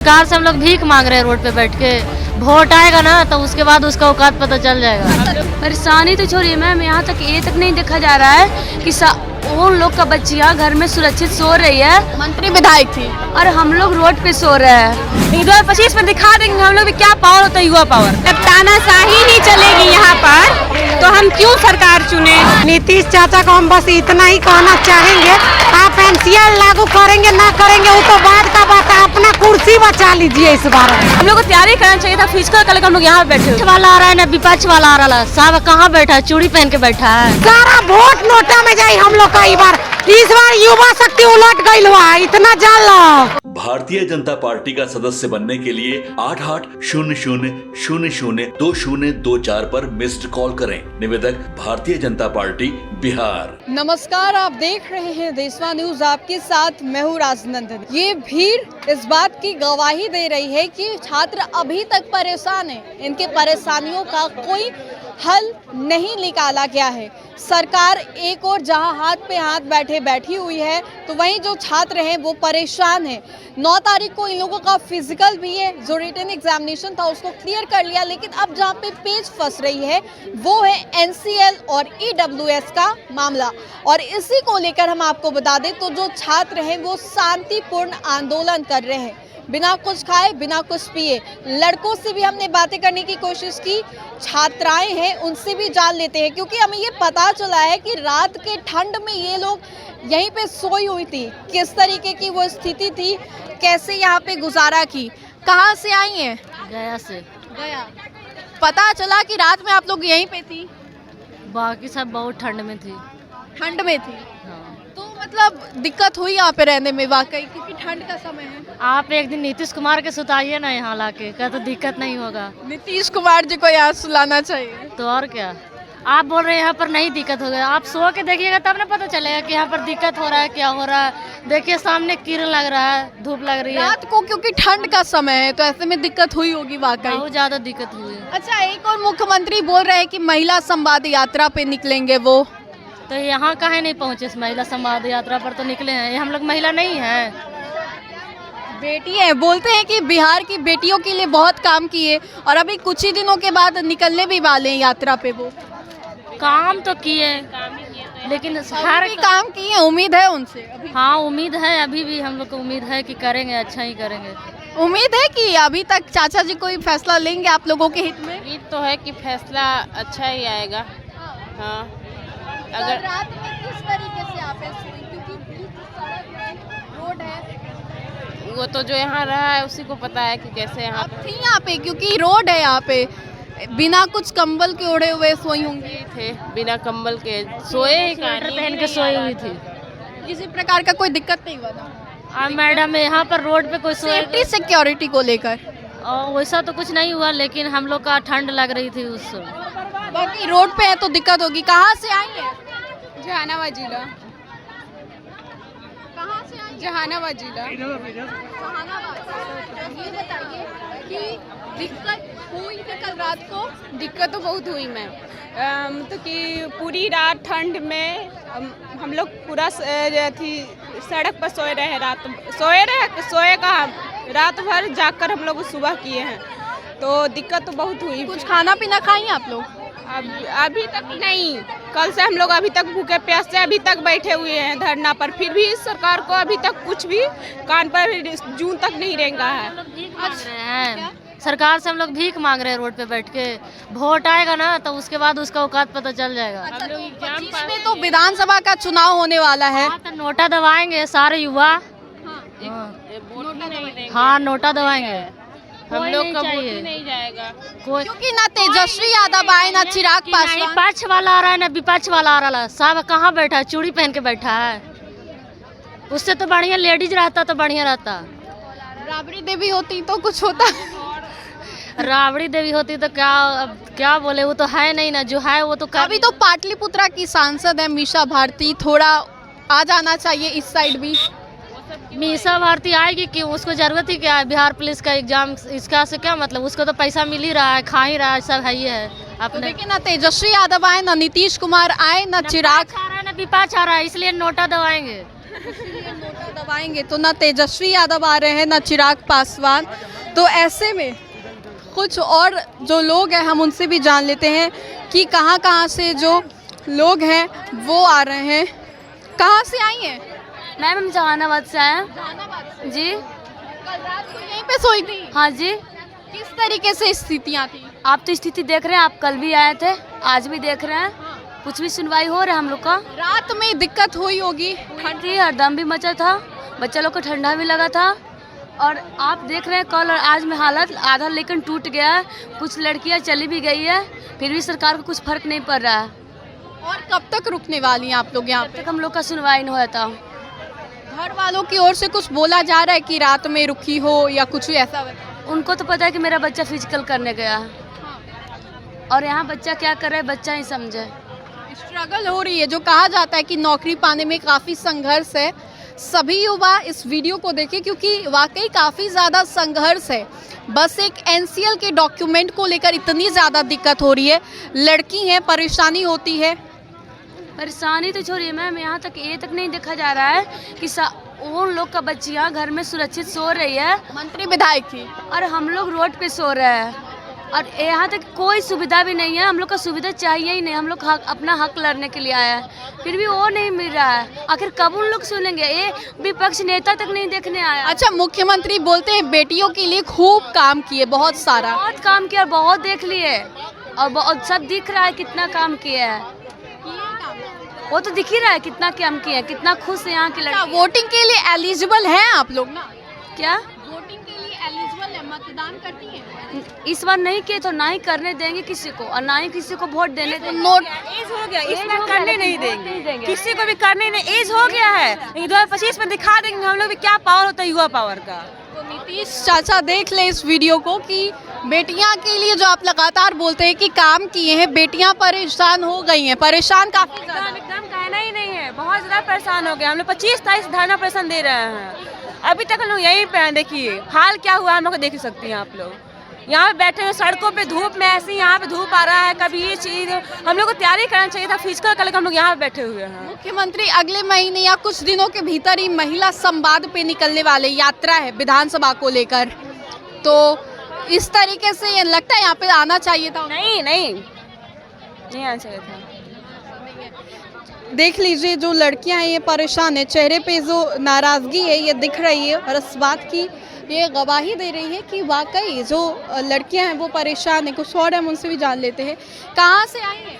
सरकार से हम लोग भीख मांग रहे हैं रोड पे बैठ के। वोट आएगा ना तो उसके बाद उसका औकात पता चल जाएगा। परेशानी तो छोड़िए मैम, यहाँ तक ये तक नहीं देखा जा रहा है कि उन लोग का बच्चियाँ घर में सुरक्षित सो रही है। मंत्री विधायक थी और हम लोग रोड पे सो रहे हैं। 2025 में दिखा देंगे हम लोग भी क्या पावर होता है, युवा पावर। जब तानाशाही ही चलेगी यहाँ पर तो हम क्यों सरकार चुने। नीतीश चाचा को हम बस इतना ही कहना चाहेंगे, आप एनसीआर लागू करेंगे ना करेंगे वो तो बाद का बात है, अपना कुर्सी बचा लीजिए इस बार। हम लोग को तैयारी करना चाहिए था फिजिकल कल हम लोग यहाँ बैठे। विपक्ष वाला आ रहा है ना विपक्ष वाला आ रहा है, साहब कहाँ बैठा है? चूड़ी पहन के बैठा है। सारा वोट नोटा में जाए हम लोग का इस बार युवा शक्ति उलट गई हुआ, इतना जान लो। भारतीय जनता पार्टी का सदस्य बनने के लिए 8800002024 पर मिस्ड कॉल करें। निवेदक भारतीय जनता पार्टी बिहार। नमस्कार, आप देख रहे हैं देशवा न्यूज, आपके साथ मैं हूँ राजनंदन। ये भीड़ इस बात की गवाही दे रही है कि छात्र अभी तक परेशान हैं। इनके परेशानियों का कोई हल नहीं निकाला गया है। सरकार एक और जहां हाथ पे हाथ बैठी हुई है, तो वहीं जो छात्र हैं वो परेशान हैं। 9 तारीख को इन लोगों का फिजिकल भी है, जो रिटन एग्जामिनेशन था उसको क्लियर कर लिया, लेकिन अब जहां पे पेच फंस रही है वो है एनसीएल और ईडब्ल्यूएस का मामला। और इसी को लेकर हम आपको बता दें तो जो छात्र हैं वो शांतिपूर्ण आंदोलन कर रहे हैं, बिना कुछ खाए बिना कुछ पिए। लड़कों से भी हमने बातें करने की कोशिश की, छात्राएं हैं उनसे भी जान लेते हैं, क्योंकि हमें ये पता चला है कि रात के ठंड में ये लोग यहीं पे सोई हुई थी, किस तरीके की वो स्थिति थी, कैसे यहाँ पे गुजारा की। कहाँ से आई हैं? गया से। गया। पता चला कि रात में आप लोग यहीं पे थी? बाकी सब बहुत ठंड में थी। ठंड में थी हाँ। तो मतलब दिक्कत हुई यहाँ पे रहने में वाकई, क्योंकि ठंड का समय है। आप एक दिन नीतीश कुमार के सुताइए ना यहाँ लाके, क्या तो दिक्कत नहीं होगा। नीतीश कुमार जी को यहाँ सुलाना चाहिए। तो और क्या, आप बोल रहे हैं यहाँ पर नहीं दिक्कत होगा, आप सो के देखिएगा तब ना पता चलेगा कि यहाँ पर दिक्कत हो रहा है, क्या हो रहा है। देखिए सामने किरण लग रहा है, धूप लग रही है रात को, क्योंकि ठंड का समय है तो ऐसे में दिक्कत हुई होगी वाकई। बहुत ज्यादा दिक्कत हुई है। अच्छा, एक और मुख्यमंत्री बोल रहे हैं कि महिला संवाद यात्रा पे निकलेंगे वो, तो यहाँ काहे नहीं पहुँचे? इस महिला संवाद यात्रा पर तो निकले हैं, ये हम लोग महिला नहीं है, बेटी है। बोलते हैं कि बिहार की बेटियों के लिए बहुत काम किए और अभी कुछ ही दिनों के बाद निकलने भी वाले हैं यात्रा पे। वो काम तो किए लेकिन हर भी काम किए, उम्मीद है उनसे अभी। हाँ उम्मीद है, अभी भी हम लोग को उम्मीद है कि करेंगे, अच्छा ही करेंगे। उम्मीद है कि अभी तक चाचा जी कोई फैसला लेंगे आप लोगों के हित में। उम्मीद तो है कि फैसला अच्छा ही आएगा। हाँ, अगर रात में किस तरीके से आप क्योंकि सड़क है, रोड है, वो तो जो यहाँ रहा है उसी को पता है कि कैसे यहाँ आप थी यहाँ पे, क्योंकि रोड है यहाँ पे, बिना कुछ कंबल के ओढ़े हुए सोई होंगी। थे बिना कंबल के सोए ही, स्वेटर पहन के सोई हुई थी। किसी प्रकार का कोई दिक्कत नहीं हुआ था? मैडम यहाँ पर रोड पे कोई सेफ्टी सिक्योरिटी को लेकर वैसा तो कुछ नहीं हुआ, लेकिन हम लोग का ठंड लग रही थी उस समय। बाकी रोड पे है तो दिक्कत होगी। कहाँ से आई है? जहानाबाद जिला। कहाँ से आई? जहानाबाद जिला। ये बताइए कि दिक्कत हुई थी कल रात को? दिक्कत तो बहुत हुई मैम, तो कि पूरी रात ठंड में हम लोग पूरा थी सड़क पर सोए रहे, सोए कहाँ, रात भर जाकर हम लोग सुबह किए हैं, तो दिक्कत तो बहुत हुई। कुछ खाना पीना खाई आप लोग? अभी तक नहीं, कल से हम लोग अभी तक भूखे प्यासे अभी तक बैठे हुए हैं धरना पर, फिर भी सरकार को अभी तक कुछ भी कान पर जून तक नहीं रेंगा है। सरकार से हम लोग भीख मांग रहे हैं रोड पे बैठ के। वोट आएगा ना तो उसके बाद उसका औकात पता चल जाएगा। अच्छा, तो 25 में तो विधानसभा का चुनाव होने वाला है। तो नोटा दबाएंगे सारे युवा। हाँ नोटा दबाएंगे, हम लोग का वोट ही नहीं जाएगा कोई, क्योंकि ना तेजस्वी यादव आए ना चिराग पासवान। पक्ष वाला आ रहा है ना विपक्ष वाला आ रहा है, साहब कहाँ बैठा है? चूड़ी पहन के बैठा है। उससे तो बढ़िया लेडीज रहता तो बढ़िया रहता। राबड़ी देवी होती तो कुछ होता। राबड़ी देवी होती तो क्या बोले, वो तो है नहीं ना, जो है वो तो अभी तो पाटलिपुत्रा की सांसद है मीसा भारती, थोड़ा आ जाना चाहिए इस साइड भी। मीसा भारती आएगी क्यों? उसको जरूरत ही क्या है? बिहार पुलिस का एग्जाम, इसका से क्या मतलब? उसको तो पैसा मिल ही रहा है, खा ही रहा है, सब है ही है अपने। लेकिन ना तेजस्वी यादव आए, ना नीतीश कुमार आए, ना चिराग आ रहा है, ना विपक्ष आ रहा है, इसलिए नोटा दबाएंगे। आएंगे तो ना तेजस्वी यादव आ रहे हैं ना चिराग पासवान, तो ऐसे में कुछ और जो लोग हैं हम उनसे भी जान लेते हैं कि कहाँ से जो लोग हैं वो आ रहे हैं। कहाँ से आई हैं? मैम हम जहानाबाद से आए हैं जी। कल रात को यहीं पे सोई थी? हाँ जी। किस तरीके से स्थितियाँ थी? आप तो स्थिति देख रहे हैं, आप कल भी आए थे, आज भी देख रहे हैं, कुछ भी सुनवाई हो रहा है हम लोग का। रात में दिक्कत हुई होगी, ठंड थी, हरदम भी मचा था, बच्चा लोग को ठंडा भी लगा था। और आप देख रहे हैं कल और आज में हालत आधा लेकिन टूट गया है, कुछ लड़कियां चली भी गई है, फिर भी सरकार को कुछ फर्क नहीं पड़ रहा है। और कब तक रुकने वाली हैं आप लोग यहाँ जब पे? तक हम लोग का सुनवाई नहीं होता। घर वालों की ओर से कुछ बोला जा रहा है कि रात में रुकी हो या कुछ ऐसा? उनको तो पता है कि मेरा बच्चा फिजिकल करने गया है, और यहाँ बच्चा क्या कर रहा है बच्चा ही समझे। स्ट्रगल हो रही है, जो कहा जाता है कि नौकरी पाने में काफ़ी संघर्ष है। सभी युवा इस वीडियो को देखें क्योंकि वाकई काफ़ी ज़्यादा संघर्ष है। बस एक एनसीएल के डॉक्यूमेंट को लेकर इतनी ज़्यादा दिक्कत हो रही है, लड़की हैं, परेशानी होती है। परेशानी तो छोड़िए मैम, यहाँ तक ये तक नहीं देखा जा रहा है कि उन लोग का बच्चियाँ घर में सुरक्षित सो रही है, मंत्री विधायक की, और हम लोग रोड पे सो रहे हैं। और यहाँ तक कोई सुविधा भी नहीं है, हम लोग का सुविधा चाहिए ही नहीं। हम लोग अपना हक लड़ने के लिए आया है, फिर भी वो नहीं मिल रहा है। आखिर कब उन लोग सुनेंगे? ये विपक्ष नेता तक नहीं देखने आया। अच्छा, मुख्यमंत्री बोलते हैं बेटियों के लिए खूब काम किए, बहुत सारा, बहुत काम किया, बहुत देख लिए, और सब दिख रहा है कितना काम किया है। वो तो दिख ही रहा है कितना काम किया है, कितना खुश है यहाँ की लड़की। वोटिंग के लिए एलिजिबल हैं आप लोग ना? क्या वोटिंग के लिए एलिजिबल है, मतदान करती हैं? इस बार नहीं किए तो ना ही करने देंगे किसी को, और ना ही किसी को वोट देने देंगे। नोट एज हो गया, इस बार करने नहीं देंगे, किसी को भी करने नहीं, एज हो गया है। 2025 में दिखा देंगे हम लोग भी क्या पावर होता है युवा पावर का। तो नीतीश चाचा देख ले इस वीडियो को कि बेटियां के लिए जो आप लगातार बोलते हैं कि काम किए हैं, बेटियां परेशान हो गई हैं, परेशान काफी ज्यादा। एकदम कहना ही नहीं है, बहुत ज्यादा परेशान हो गए हम लोग। 25-23 धरना प्रदर्शन दे रहे हैं, अभी तक हम लोग यहीं पे हैं। देखिए हाल क्या हुआ हम लोग देख सकते हैं। आप लोग यहाँ पे बैठे हुए सड़कों पे धूप में, ऐसे यहाँ पे धूप आ रहा है। कभी ये चीज हम लोग को तैयारी करना चाहिए था फिजिकल कर, हम लोग यहाँ पे बैठे हुए हैं। मुख्यमंत्री अगले महीने या कुछ दिनों के भीतर ही महिला संवाद पे निकलने वाले, यात्रा है विधानसभा को लेकर, तो इस तरीके से ये लगता है यहाँ पे आना चाहिए था। नहीं आना चाहिए था। देख लीजिए जो लड़कियां हैं ये परेशान है, चेहरे पे जो नाराजगी है ये दिख रही है, और इस बात की ये गवाही दे रही है कि वाकई जो लड़कियां हैं वो परेशान हैं। कुछ और हम उनसे भी जान लेते हैं। कहाँ से आई हैं?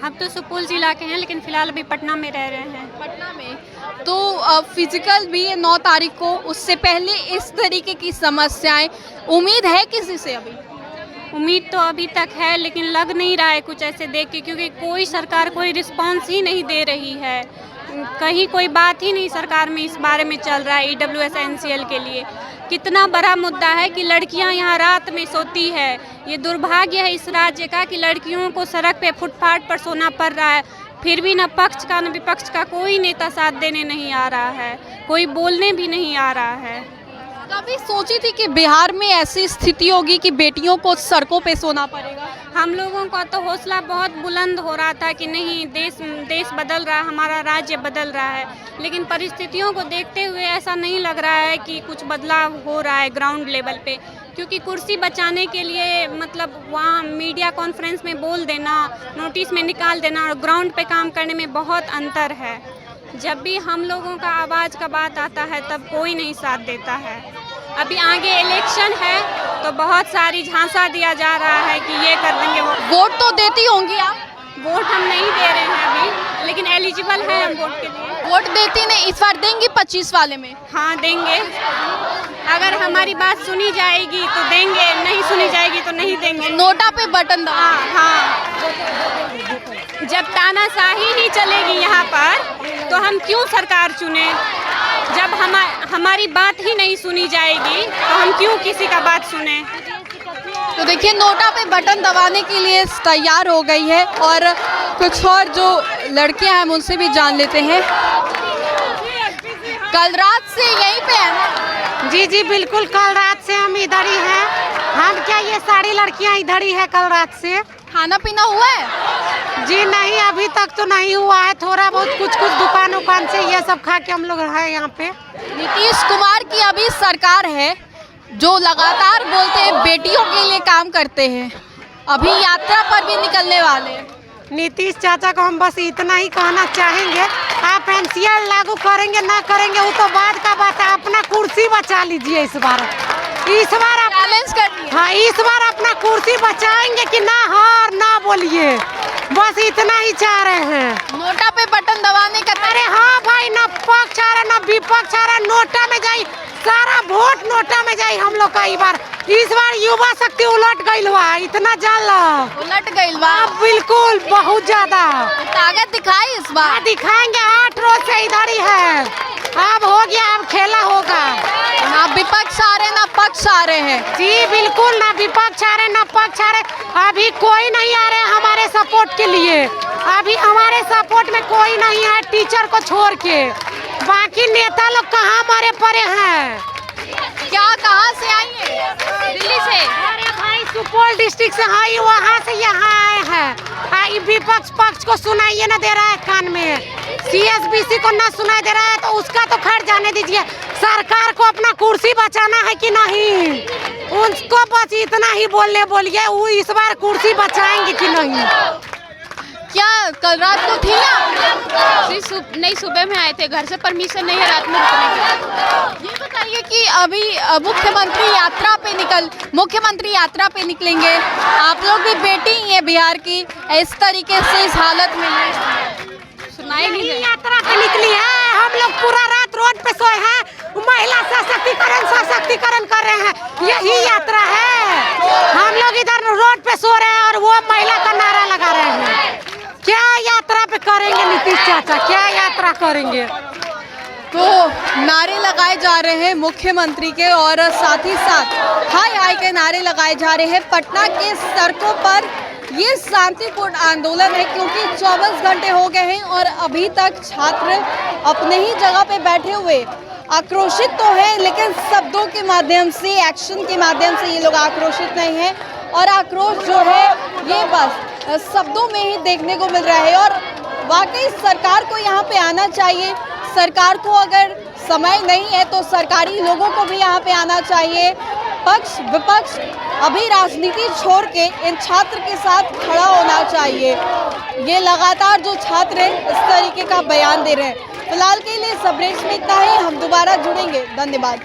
हम तो सुपौल जिला के हैं, लेकिन फिलहाल अभी पटना में रह रहे हैं। पटना में तो फिजिकल भी है 9 तारीख को, उससे पहले इस तरीके की समस्याएं उम्मीद है किसी से? अभी उम्मीद तो अभी तक है, लेकिन लग नहीं रहा है कुछ ऐसे देख के, क्योंकि कोई सरकार कोई रिस्पांस ही नहीं दे रही है। कहीं कोई बात ही नहीं सरकार में इस बारे में चल रहा है। EWS NCL के लिए कितना बड़ा मुद्दा है कि लड़कियां यहाँ रात में सोती है। ये दुर्भाग्य है इस राज्य का कि लड़कियों को सड़क पे फुटपाथ पर सोना पड़ रहा है, फिर भी न पक्ष का न विपक्ष का कोई नेता साथ देने नहीं आ रहा है, कोई बोलने भी नहीं आ रहा है। कभी सोची थी कि बिहार में ऐसी स्थिति होगी कि बेटियों को सड़कों पे सोना पड़ेगा? हम लोगों का तो हौसला बहुत बुलंद हो रहा था कि नहीं, देश बदल रहा है, हमारा राज्य बदल रहा है, लेकिन परिस्थितियों को देखते हुए ऐसा नहीं लग रहा है कि कुछ बदलाव हो रहा है ग्राउंड लेवल पे। क्योंकि कुर्सी बचाने के लिए मतलब वहाँ मीडिया कॉन्फ्रेंस में बोल देना, नोटिस में निकाल देना और ग्राउंड पे काम करने में बहुत अंतर है। जब भी हम लोगों का आवाज़ का बात आता है तब कोई नहीं साथ देता है। अभी आगे इलेक्शन है तो बहुत सारी झांसा दिया जा रहा है कि ये कर देंगे। वोट तो देती होंगी आप? वोट हम नहीं दे रहे हैं अभी, लेकिन एलिजिबल है हम वोट के लिए। वोट देती नहीं, इस बार देंगी 25 वाले में? हाँ देंगे, अगर हमारी बात सुनी जाएगी तो देंगे, नहीं सुनी जाएगी तो नहीं देंगे। नोटा पे बटन दबा। हाँ, जब तानाशाही ही चलेगी यहाँ पर तो हम क्यों सरकार चुने? जब हमारी बात ही नहीं सुनी जाएगी तो हम क्यों किसी का बात सुने? तो देखिए नोटा पे बटन दबाने के लिए तैयार हो गई है, और कुछ और जो लड़कियां हैं उनसे भी जान लेते हैं। कल रात से यहीं पे है ना? जी बिल्कुल, कल रात से हम इधर ही हैं। हम क्या ये सारी लड़कियां इधर ही है कल रात से। खाना पीना हुआ है? जी नहीं, अभी तक तो नहीं हुआ है। थोड़ा बहुत कुछ दुकान उकान से ये सब खा के हम लोग है यहाँ पे। नीतीश कुमार की अभी सरकार है जो लगातार बोलते हैं बेटियों के लिए काम करते हैं, अभी यात्रा पर भी निकलने वाले हैं। नीतीश चाचा को हम बस इतना ही कहना चाहेंगे, आप एनसीआर लागू करेंगे ना करेंगे वो तो बाद का बात है, अपना कुर्सी बचा लीजिए इस बार आप चैलेंज करिए। हाँ, इस बार अपना कुर्सी बचाएंगे कि ना हार ना बोलिए, बस इतना ही चाह रहे हैं। नोटा पे बटन दबाने का अरे हाँ भाई, ना पक्ष आ रहा ना विपक्ष आ रहा, नोटा में जाई, सारा वोट नोटा में जाई हम लोग का। इस बार युवा शक्ति उलट गई हुआ, इतना जान लो उलट गई बा। बिल्कुल बहुत ज्यादा ताकत दिखाई इस बार। दिखाएंगे, 8 रोज से इधर ही है। अब हो गया, अब खेला होगा। ना विपक्ष आ रहे ना पक्ष आ रहे हैं। जी बिल्कुल, ना विपक्ष आ रहे ना पक्ष आ रहे। अभी कोई नहीं आ रहे हमारे सपोर्ट के लिए, अभी हमारे सपोर्ट में कोई नहीं है टीचर को छोड़ के। बाकी नेता लोग कहाँ मरे पड़े हैं। क्या कहाँ से आई है? दिल्ली से। अरे भाई सुपौल डिस्ट्रिक्ट से है, वहाँ से यहाँ आए हैं। विपक्ष पक्ष को सुनाइए ना दे रहा है कान में, CSBC को ना सुनाई दे रहा है, तो उसका तो खैर जाने दीजिए। सरकार को अपना कुर्सी बचाना है कि नहीं, उनको बस इतना ही बोलिए, वो इस बार कुर्सी बचाएंगे कि नहीं। क्या कल रात को थी ना? नहीं, सुबह में आए थे, घर से परमिशन नहीं है रात में रुकने की। ये बताइए कि अभी मुख्यमंत्री यात्रा पे निकलेंगे, आप लोग भी बेटी ही है बिहार की, इस तरीके से इस हालत में सुनाई नहीं दे। यात्रा पे निकली है, हम लोग पूरा रात रोड पे सोए हैं, महिला सशक्तिकरण कर रहे हैं, यही यात्रा है। हम लोग इधर रोड पे सो रहे हैं और वो महिला का नारा लगा रहे हैं। क्या यात्रा पे करेंगे नीतीश चाचा, क्या यात्रा करेंगे? तो नारे लगाए जा रहे हैं मुख्यमंत्री के और साथ ही साथ हाय के नारे लगाए जा रहे हैं। पटना के सड़कों पर ये शांतिपूर्ण आंदोलन है क्योंकि 24 घंटे हो गए हैं और अभी तक छात्र अपने ही जगह पे बैठे हुए आक्रोशित तो हैं, लेकिन शब्दों के माध्यम से, एक्शन के माध्यम से ये लोग आक्रोशित नहीं हैं। और आक्रोश जो है ये बस शब्दों में ही देखने को मिल रहा है। और वाकई सरकार को यहाँ पे आना चाहिए। सरकार को अगर समय नहीं है तो सरकारी लोगों को भी यहाँ पे आना चाहिए। पक्ष विपक्ष अभी राजनीति छोड़ के इन छात्र के साथ खड़ा होना चाहिए। ये लगातार जो छात्र हैं इस तरीके का बयान दे रहे हैं। फिलहाल के लिए सब रेट्स में इतना ही, हम दोबारा जुड़ेंगे। धन्यवाद।